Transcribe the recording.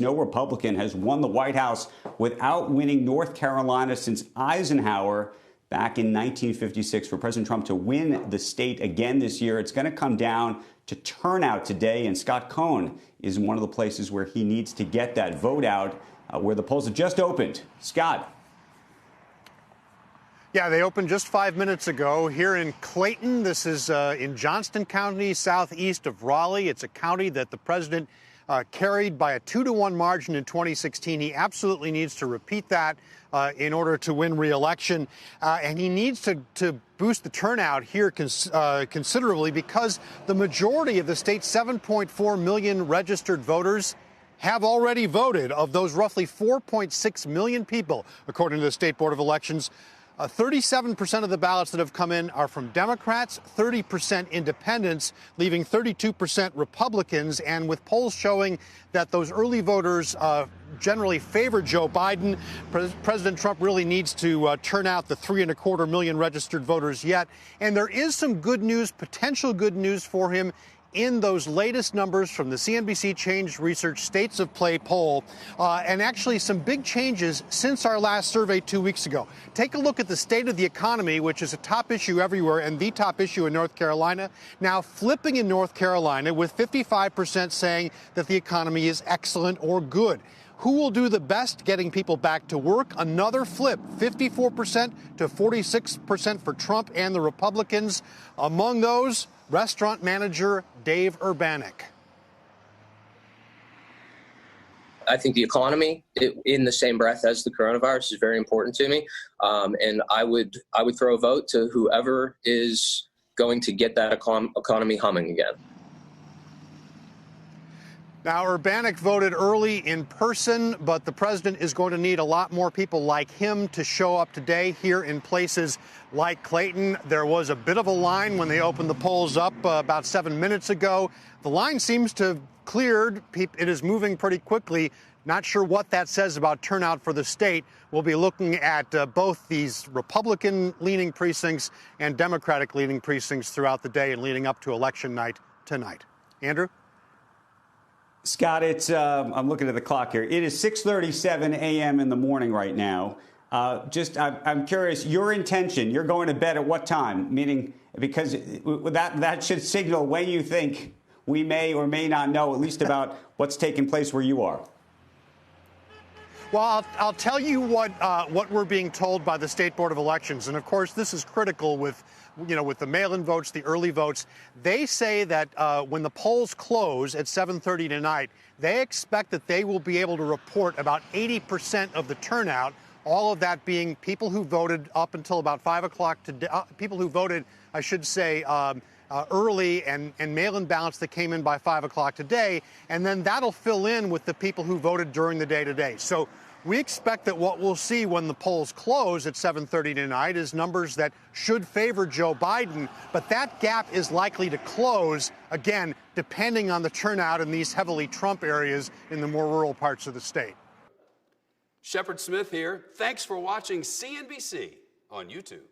no Republican has won the White House without winning North Carolina since Eisenhower back in 1956. For President Trump to win the state again this year, it's going to come down to turnout today. And Scott Cohn is in one of the places where he needs to get that vote out, where the polls have just opened. Scott. Yeah, they opened just 5 minutes ago here in Clayton. This is in Johnston County, southeast of Raleigh. It's a county that the president carried by a 2-to-1 margin in 2016. He absolutely needs to repeat that in order to win re-election. And he needs to boost the turnout here considerably, because the majority of the state's 7.4 million registered voters have already voted. Of those roughly 4.6 million people, according to the State Board of Elections, 37% of the ballots that have come in are from Democrats, 30% independents, leaving 32% Republicans. And with polls showing that those early voters generally favor Joe Biden, President Trump really needs to turn out the 3.25 million registered voters yet. And there is some good news, potential good news for him in those latest numbers from the CNBC Change Research States of Play poll, and actually some big changes since our last survey 2 weeks ago. Take a look at the state of the economy, which is a top issue everywhere and the top issue in North Carolina. Now flipping in North Carolina, with 55% saying that the economy is excellent or good. Who will do the best getting people back to work? Another flip, 54% to 46% for Trump and the Republicans. Among those, restaurant manager Dave Urbanek. I think the economy, in the same breath as the coronavirus, is very important to me, and I would throw a vote to whoever is going to get that economy humming again. Now, Urbanek voted early in person, but the president is going to need a lot more people like him to show up today here in places like Clayton. There was a bit of a line when they opened the polls up about 7 minutes ago. The line seems to have cleared. It is moving pretty quickly. Not sure what that says about turnout for the state. We'll be looking at both these Republican-leaning precincts and Democratic-leaning precincts throughout the day and leading up to election night tonight. Andrew? Scott, I'm looking at the clock here. It is 6:37 a.m. in the morning right now. I'm curious, your intention, you're going to bed at what time? Meaning, because that should signal when you think we may or may not know at least about what's taking place where you are. Well, I'll tell you what we're being told by the State Board of Elections. And of course, this is critical with the mail-in votes, the early votes. They say that when the polls close at 7:30 tonight, they expect that they will be able to report about 80% of the turnout, all of that being people who voted up until about 5 o'clock today, people who voted, I should say, early and mail-in ballots that came in by 5 o'clock today, and then that'll fill in with the people who voted during the day today. So we expect that what we'll see when the polls close at 7:30 tonight is numbers that should favor Joe Biden, but that gap is likely to close, again, depending on the turnout in these heavily Trump areas in the more rural parts of the state. Shepard Smith here. Thanks for watching CNBC on YouTube.